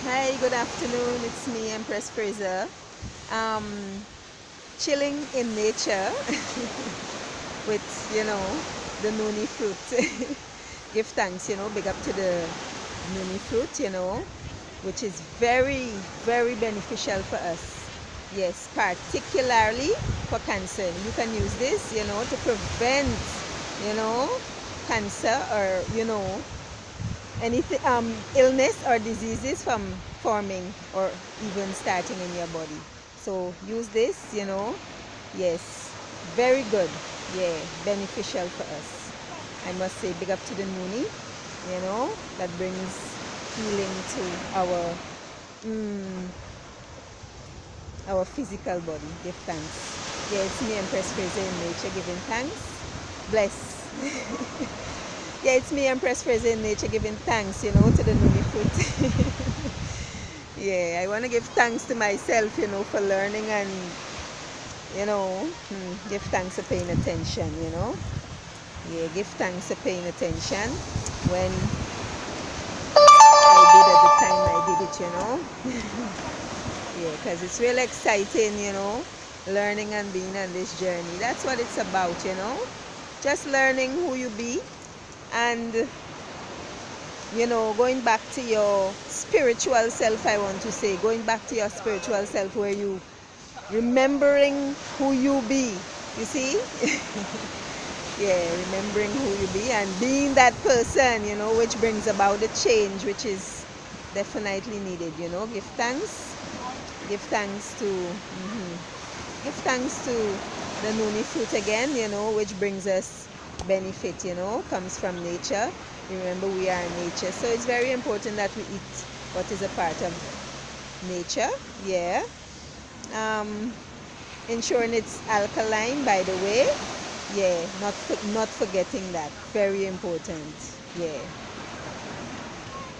Hi, good afternoon. It's me, Empress Fraser. Um, Chilling in nature with, the noni fruit. Give thanks, big up to the noni fruit, which is very, very beneficial for us. Yes, particularly for cancer. You can use this, to prevent, you know, cancer or, anything illness or diseases from forming or even starting in your body. So use this, yes, very good. Yeah, beneficial for us. I must say big up to the Nuni, that brings healing to mm, our physical body. Give thanks. Yeah, it's me, Empress Fraser in nature, giving thanks. Bless. Yeah, it's me, Empress Fraser in nature, giving thanks, to the Nuni fruit. Yeah, I want to give thanks to myself, for learning and, give thanks for paying attention, Yeah, give thanks for paying attention when I did at the time I did it, Yeah, because it's really exciting, learning and being on this journey. That's what it's about, Just learning who you be and going back to your spiritual self. I want to say going back to your spiritual self where you remembering who you be, you see. Yeah, remembering who you be and being that person, which brings about the change which is definitely needed. Give thanks to give thanks to the noni fruit again, which brings us benefit, comes from nature. Remember, we are nature, so it's very important that we eat what is a part of nature. Yeah. um Ensuring it's alkaline, by the way. Yeah, not forgetting that, very important. Yeah,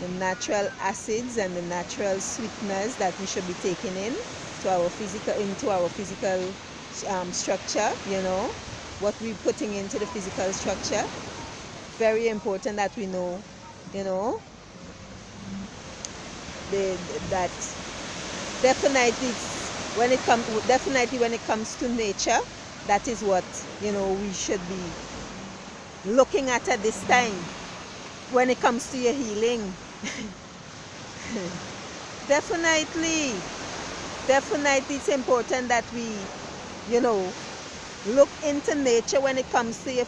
the natural acids and the natural sweeteners that we should be taking in to our physical into our physical structure, what we're putting into the physical structure. Very important that we know, you know that definitely when it comes to nature, that is what we should be looking at this time when it comes to your healing. Definitely, definitely, it's important that we, you know, look into nature when it comes to your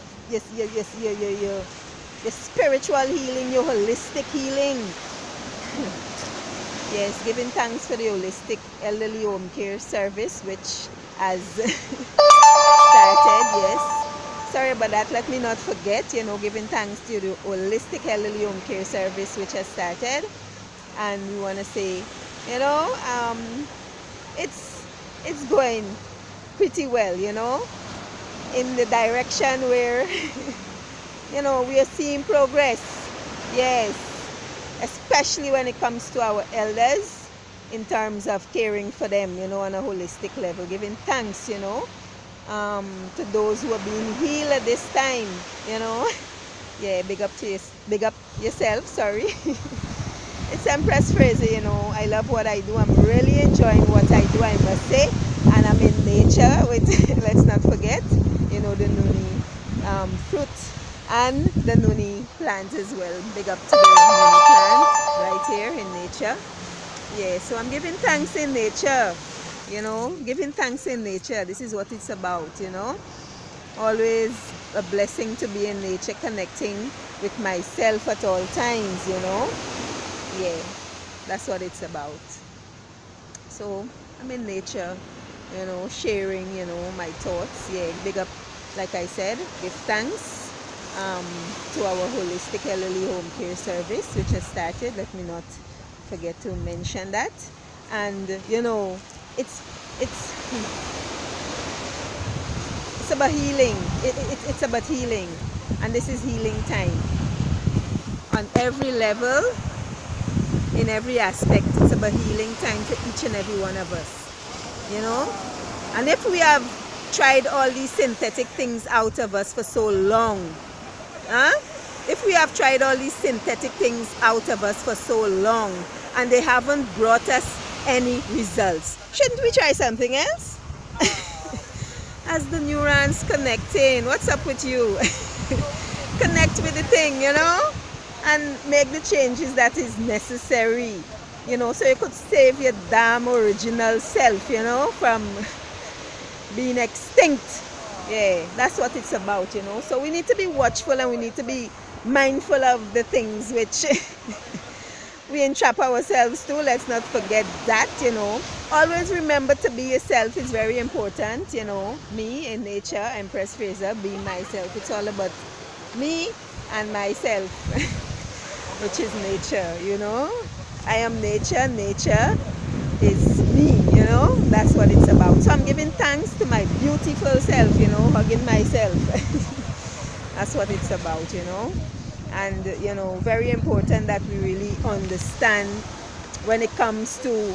spiritual healing, your holistic healing. Yes, giving thanks for the holistic elderly home care service, which has started. Yes, sorry about that. Let me not forget, giving thanks to the holistic elderly home care service, which has started. And we want to say, you know, um, it's it's going pretty well, in the direction where we are seeing progress. Yes, especially when it comes to our elders, in terms of caring for them, on a holistic level, giving thanks, to those who are being healed at this time, you know. Yeah, big up yourself. Sorry. It's Empress Fraser, I love what I do. I'm really enjoying what I do, I must say. And I'm in nature with, let's not forget, the nuni fruit and the nuni plant as well. Big up to the nuni plant right here in nature. Yeah, so I'm giving thanks in nature, giving thanks in nature. This is what it's about, Always a blessing to be in nature, connecting with myself at all times, Yeah, that's what it's about. So I'm in nature, sharing, my thoughts. Yeah, big up, like I said, give thanks to our holistic elderly home care service, which has started. Let me not forget to mention that. And it's it's it's about healing. It's about healing, and this is healing time on every level, in every aspect. It's about healing time for each and every one of us. And if we have tried all these synthetic things out of us for so long, huh? if we have tried all these synthetic things out of us for so long and they haven't brought us any results, shouldn't we try something else? As the neurons connecting, what's up with you? Connect with the thing, you know, and make the changes that is necessary, you know, so you could save your damn original self, you know, from being extinct. Yeah, that's what it's about, you know. So we need to be watchful and we need to be mindful of the things which we entrap ourselves to. Let's not forget that, you know. Always remember to be yourself is very important, you know. Me in nature, Empress Fraser, being myself. It's all about me and myself, which is nature, you know. I am nature, nature is me, you know. That's what it's about. So I'm giving thanks to my beautiful self, you know, hugging myself. That's what it's about, you know. And, you know, very important that we really understand when it comes to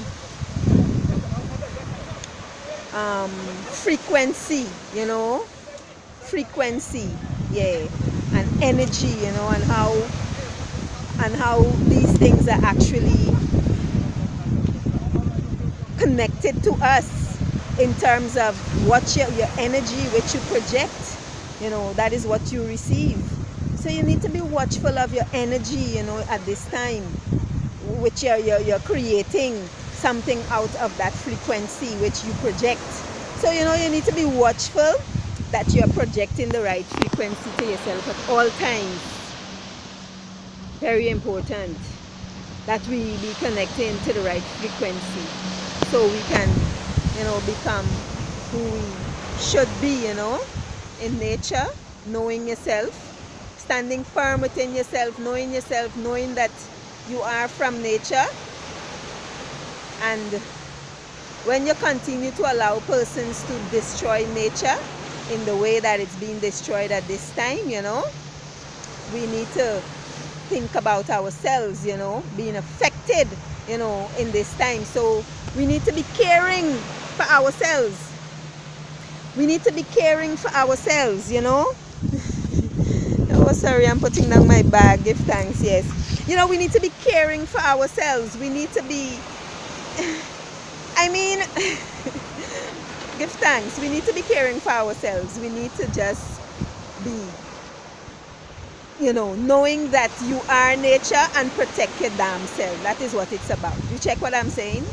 frequency, you know, frequency, yeah, and energy, you know, and how these things are actually connected to us in terms of what your energy which you project, you know, that is what you receive. So you need to be watchful of your energy, you know, at this time, which you're creating something out of that frequency which you project. So, you know, you need to be watchful that you're projecting the right frequency to yourself at all times. Very important that we be connecting to the right frequency so we can, you know, become who we should be, you know, in nature, knowing yourself, standing firm within yourself, knowing that you are from nature. And when you continue to allow persons to destroy nature in the way that it's being destroyed at this time, you know, we need to think about ourselves, you know, being affected, you know, in this time. So we need to be caring for ourselves. We need to be caring for ourselves, you know. Oh, sorry, I'm putting down my bag. Give thanks, yes. You know, we need to be caring for ourselves. We need to be, I mean, give thanks. We need to be caring for ourselves. We need to just be, you know, knowing that you are nature and protect your damn self. That is what it's about. You check what I'm saying?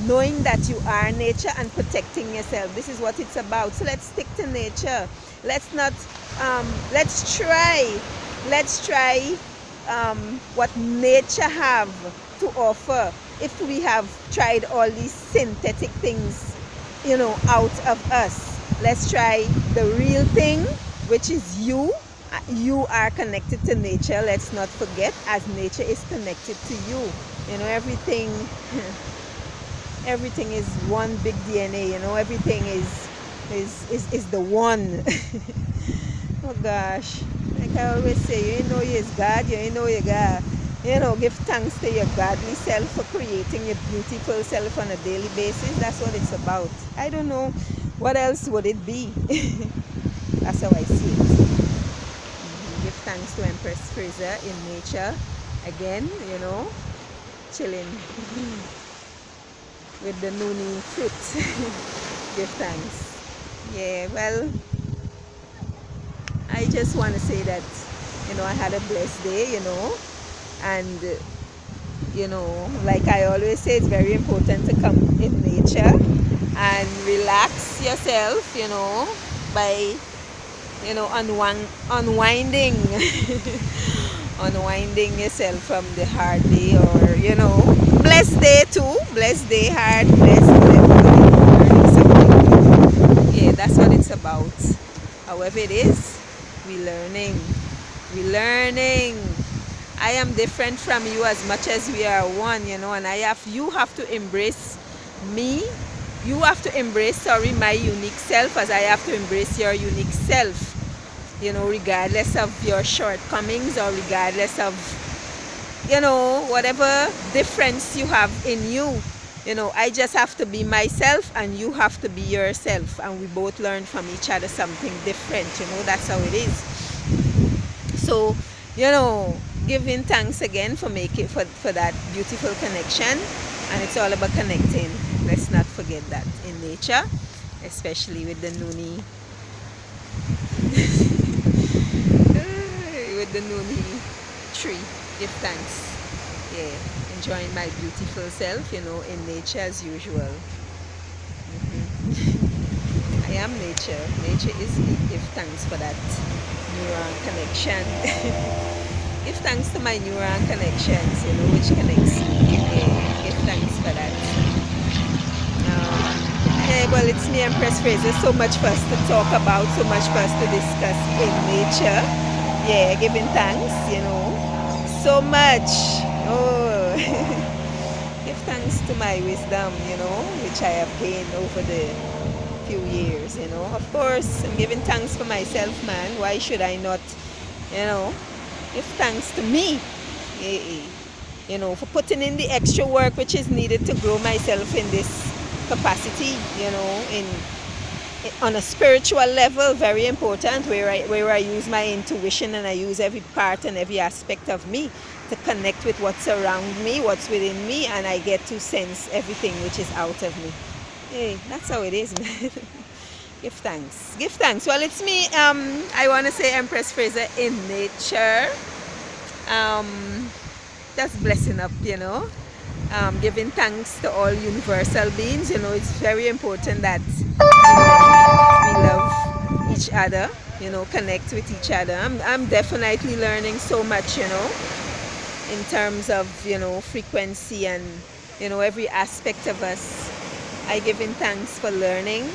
Knowing that you are nature and protecting yourself. This is what it's about. So let's stick to nature. Let's not, let's try what nature have to offer. If we have tried all these synthetic things, you know, out of us, let's try the real thing, which is you. You are connected to nature. Let's not forget, as nature is connected to you. You know, everything is one big DNA. You know, everything is the one. Oh gosh, like I always say, you know you is God. You know you God. You know, give thanks to your godly self for creating your beautiful self on a daily basis. That's what it's about. I don't know what else would it be. That's how I see it. Give thanks to Empress Fraser in nature again, you know, chilling with the noonie fruit. Give thanks. Yeah, well, I just want to say that, you know, I had a blessed day, you know, and you know, like I always say, it's very important to come in nature and relax yourself, you know, by, you know, unwinding unwinding yourself from the hard day, or, you know, blessed day too, blessed day, hard, blessed, learning something. Yeah, that's what it's about. However it is, we learning. I am different from you as much as we are one, you know, and you have to embrace me. You have to embrace, my unique self, as I have to embrace your unique self. You know, regardless of your shortcomings, or regardless of, you know, whatever difference you have in you. You know, I just have to be myself and you have to be yourself, and we both learn from each other something different, you know. That's how it is. So you know, giving thanks again for making for that beautiful connection. And it's all about connecting. Let's not forget that in nature, especially with the Nuni, with the Nuni tree. Give thanks. Yeah, enjoying my beautiful self, you know, in nature as usual. I am nature. Nature is me. Give thanks for that neuron connection. Give thanks to my neuron connections, you know, which connects me. Yeah, give thanks for that. Yeah, well, it's me, Empress Fraser. So much for us to talk about, so much for us to discuss in nature. Yeah, giving thanks, you know, so much. Oh, give thanks to my wisdom, you know, which I have gained over the few years, you know. Of course, I'm giving thanks for myself, man. Why should I not, you know, give thanks to me? You know, for putting in the extra work which is needed to grow myself in this capacity, you know, on a spiritual level, very important, where I use my intuition and I use every part and every aspect of me to connect with what's around me, what's within me, and I get to sense everything which is out of me. Hey, that's how it is, man. Give thanks. Give thanks. Well, it's me. I want to say Empress Fraser in nature. Just blessing up, you know. Giving thanks to all universal beings. You know, it's very important that, you know, we love each other, you know, connect with each other. I'm definitely learning so much, you know, in terms of, you know, frequency and, you know, every aspect of us. I give in thanks for learning.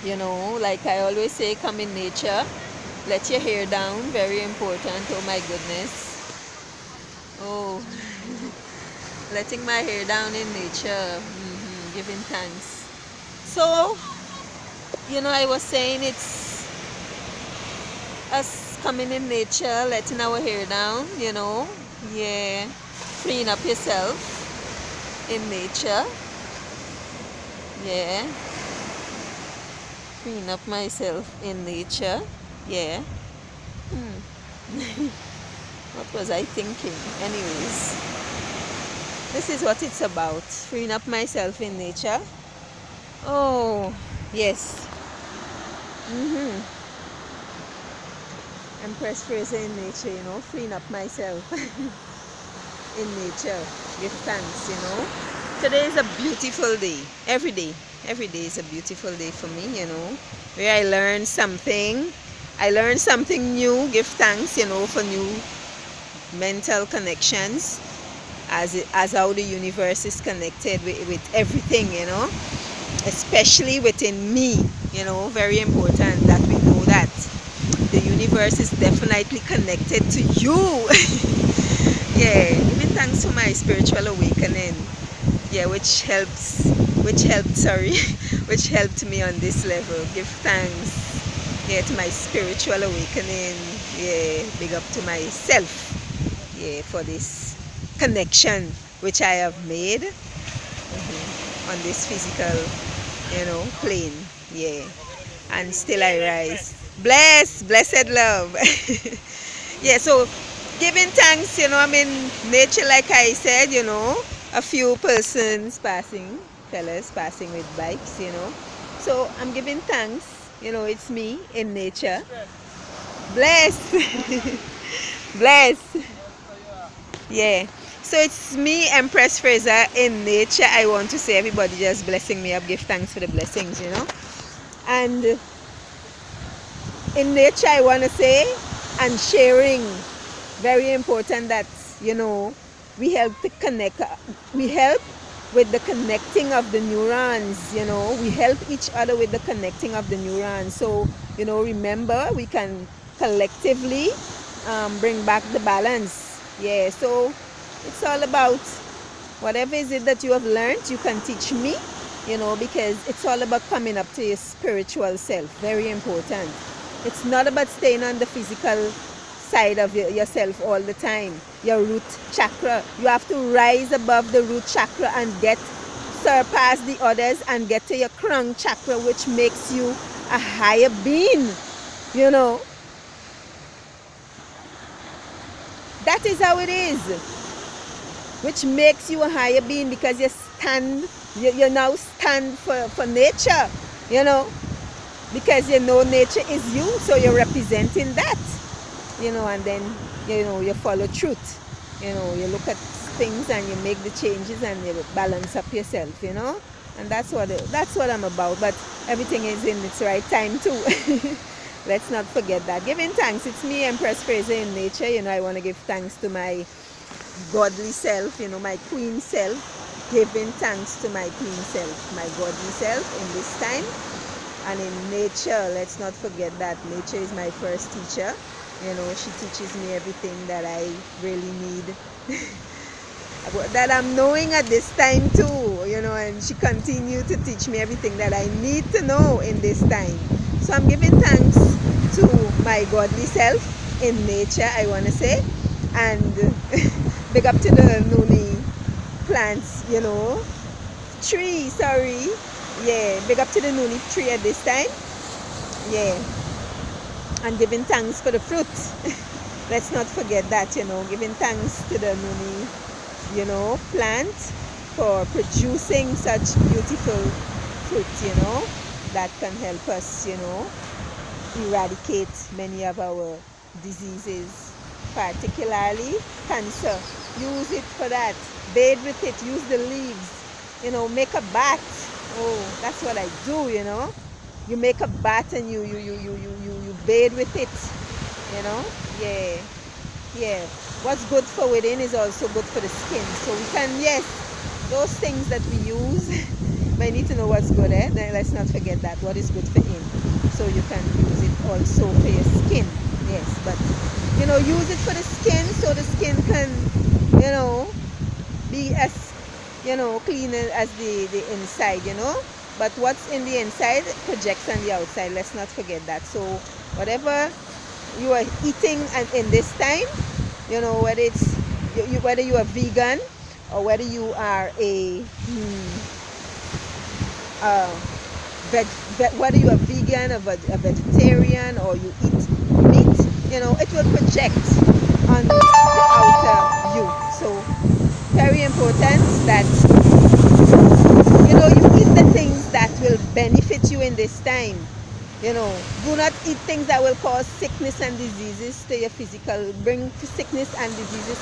You know, like I always say, come in nature. Let your hair down, very important. Oh my goodness. Oh, letting my hair down in nature. Giving thanks. So, you know, I was saying it's us coming in nature, letting our hair down, you know. Yeah, freeing up yourself in nature. Yeah, freeing up myself in nature. Yeah. What was I thinking? Anyways, this is what it's about. Freeing up myself in nature. Oh, yes. Empress Fraser in nature, you know, freeing up myself in nature. Give thanks, you know. Today is a beautiful day. Every day is a beautiful day for me, you know, where I learn something. I learn something new. Give thanks, you know, for new mental connections, as how the universe is connected with everything, you know, especially within me, you know. Very important that we know that the universe is definitely connected to you. Yeah, giving thanks for my spiritual awakening. Yeah, which helped which helped me on this level. Give thanks, yeah, to my spiritual awakening. Yeah, big up to myself, yeah, for this connection which I have made on this physical, you know, plane. Yeah, and still I rise. Blessed love. Yeah, so giving thanks, you know, I'm in nature, like I said, you know, a few persons passing, fellas passing with bikes, you know. So I'm giving thanks, you know, it's me in nature. Bless. Bless. Yeah. So it's me, Empress Fraser, in nature. I want to say everybody just blessing me up, give thanks for the blessings, you know. And in nature, I want to say, and sharing, very important that, you know, we help to connect, we help with the connecting of the neurons, you know, we help each other with the connecting of the neurons. So, you know, remember, we can collectively bring back the balance. Yeah, so it's all about whatever is it that you have learned, you can teach me, you know, because it's all about coming up to your spiritual self. Very important. It's not about staying on the physical side of yourself all the time. Your root chakra, you have to rise above the root chakra and surpass the others and get to your crown chakra, which makes you a higher being, you know. that is how it is, which makes you a higher being, because you now stand for nature, you know, because you know nature is you, so you're representing that, you know, and then, you know, you follow truth, you know, you look at things and you make the changes and you balance up yourself, you know, and that's what I'm about. But everything is in its right time too. Let's not forget that. Giving thanks. It's me, Empress Fraser, in nature. You know, I want to give thanks to my godly self, you know, my queen self. Giving thanks to my queen self, my godly self in this time. And in nature, let's not forget that nature is my first teacher. You know, she teaches me everything that I really need. That I'm knowing at this time too, you know, and she continued to teach me everything that I need to know in this time. So I'm giving thanks to my godly self in nature, I want to say, and big up to the Nuni plants, you know, tree, sorry, yeah, big up to the Nuni tree at this time, yeah, and giving thanks for the fruit. Let's not forget that, you know, giving thanks to the Nuni, you know, plant for producing such beautiful fruit, you know, that can help us, you know, eradicate many of our diseases, particularly cancer. Use it for that. Bathe with it. Use the leaves. You know, make a bath. Oh, that's what I do, you know. You make a bath and you bathe with it. You know? Yeah. Yeah. What's good for within is also good for the skin. So we can, yes, those things that we use, but you need to know what's good, eh? Let's not forget that. What is good for in. So you can use it also for your skin. Yes, but, you know, use it for the skin so the skin can, you know, be as, you know, clean as the inside, you know. But what's in the inside projects on the outside. Let's not forget that. So whatever you are eating in this time, you know, whether it's whether you are vegan or whether you are a whether you are vegan or a vegetarian or you eat meat, you know, it will project on the outer you. So very important that, you know, you eat the things that will benefit you in this time. You know, do not eat things that will cause sickness and diseases to your physical, bring sickness and diseases,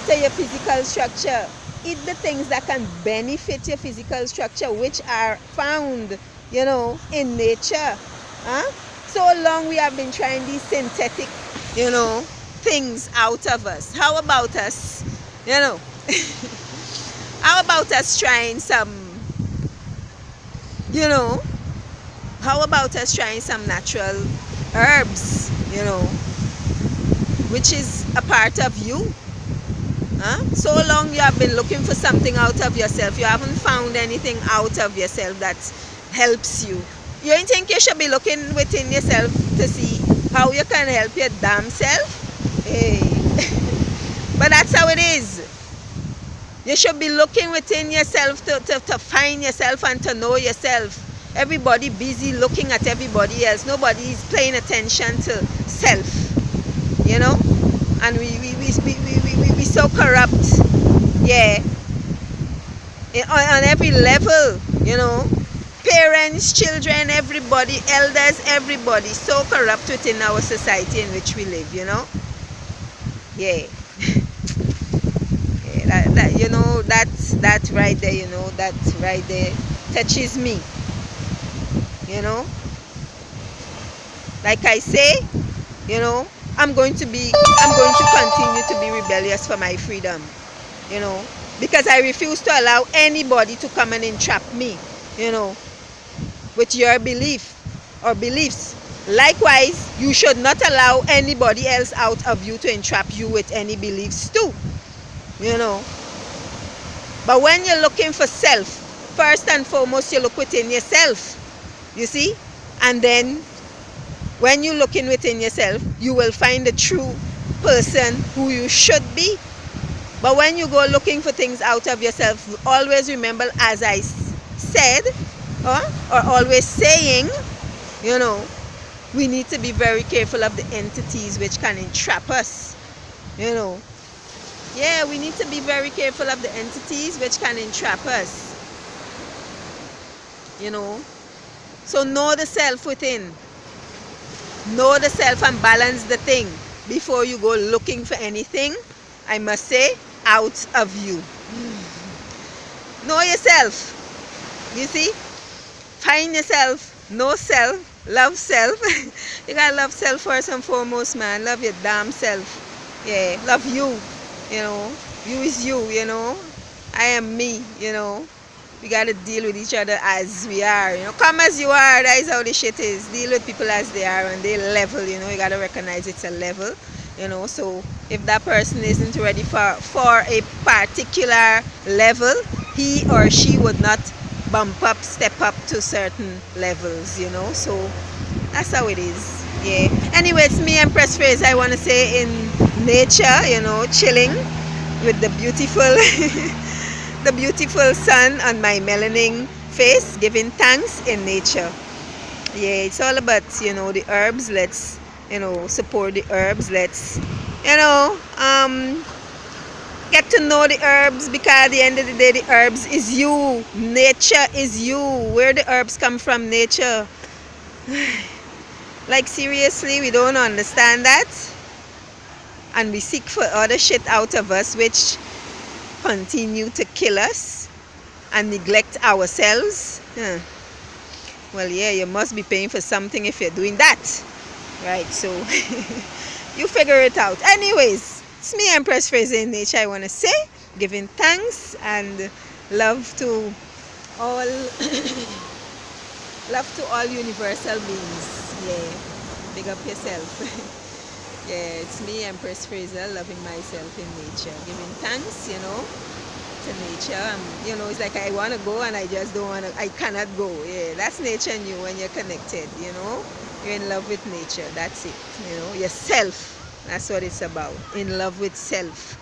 to your physical structure. Eat the things that can benefit your physical structure, which are found, you know, in nature. Huh? So long we have been trying these synthetic, you know, things out of us. How about us, you know, how about us trying some, you know, how about us trying some natural herbs, you know, which is a part of you? Huh? So long you have been looking for something out of yourself. You haven't found anything out of yourself that helps you. You don't think you should be looking within yourself to see how you can help your damn self? Hey. But that's how it is. You should be looking within yourself to find yourself and to know yourself. Everybody busy looking at everybody else. Nobody is paying attention to self, you know. And we so corrupt, yeah. On every level, you know. Parents, children, everybody, elders, everybody, so corrupt within our society in which we live, you know. Yeah. Yeah, that you know, that right there, you know, that right there touches me. You know, like I say, you know, I'm going to continue to be rebellious for my freedom, you know, because I refuse to allow anybody to come and entrap me, you know, with your belief or beliefs. Likewise, you should not allow anybody else out of you to entrap you with any beliefs too, you know. But when you're looking for self, first and foremost, you look within yourself. You see? And then when you look in within yourself, you will find the true person who you should be. But when you go looking for things out of yourself, always remember, as I said, or always saying, you know, we need to be very careful of the entities which can entrap us. you know. Yeah, we need to be very careful of the entities which can entrap us, you know. So know the self within. Know the self and balance the thing before you go looking for anything, I must say, out of you. Know yourself. You see? Find yourself. Know self. Love self. You gotta love self first and foremost, man. Love your damn self. Yeah. Love you. You know. You is you, you know. I am me, you know. We gotta deal with each other as we are, you know. Come as you are, that is how the shit is. Deal with people as they are and they level, you know. You gotta recognize it's a level, you know. So if that person isn't ready for a particular level, he or she would not bump up, step up to certain levels, you know. So that's how it is. Yeah. Anyway, it's me, Empress Phrase. I wanna say in nature, you know, chilling with the beautiful the beautiful sun on my melanin face, giving thanks in nature. Yeah, it's all about, you know, the herbs. Let's, you know, support the herbs. Let's, you know, get to know the herbs, because at the end of the day, the herbs is you. Nature is you. Where the herbs come from, nature. Like, seriously, we don't understand that. And we seek for other shit out of us, which continue to kill us and neglect ourselves. Well, yeah, you must be paying for something if you're doing that, right? So you figure it out. Anyways, it's me, Empress Phrase in Nature. I want to say, giving thanks and love to all love to all universal beings. Yeah, big up yourself. Yeah, it's me, Empress Fraser, loving myself in nature, giving thanks, you know, to nature. You know, it's like I want to go and I just don't want to, I cannot go. Yeah, that's nature in you when you're connected, you know. You're in love with nature, that's it, you know, yourself. That's what it's about, in love with self.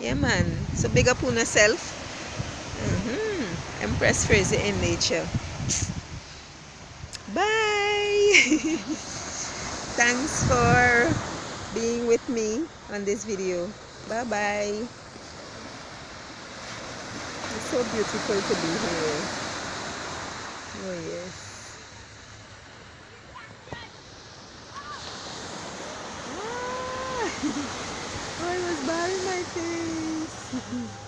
Yeah, man. So big up on yourself. Empress Fraser in nature. Bye. Thanks for being with me on this video. Bye bye. It's so beautiful to be here. Oh yes. Ah! Oh, I was barring my face.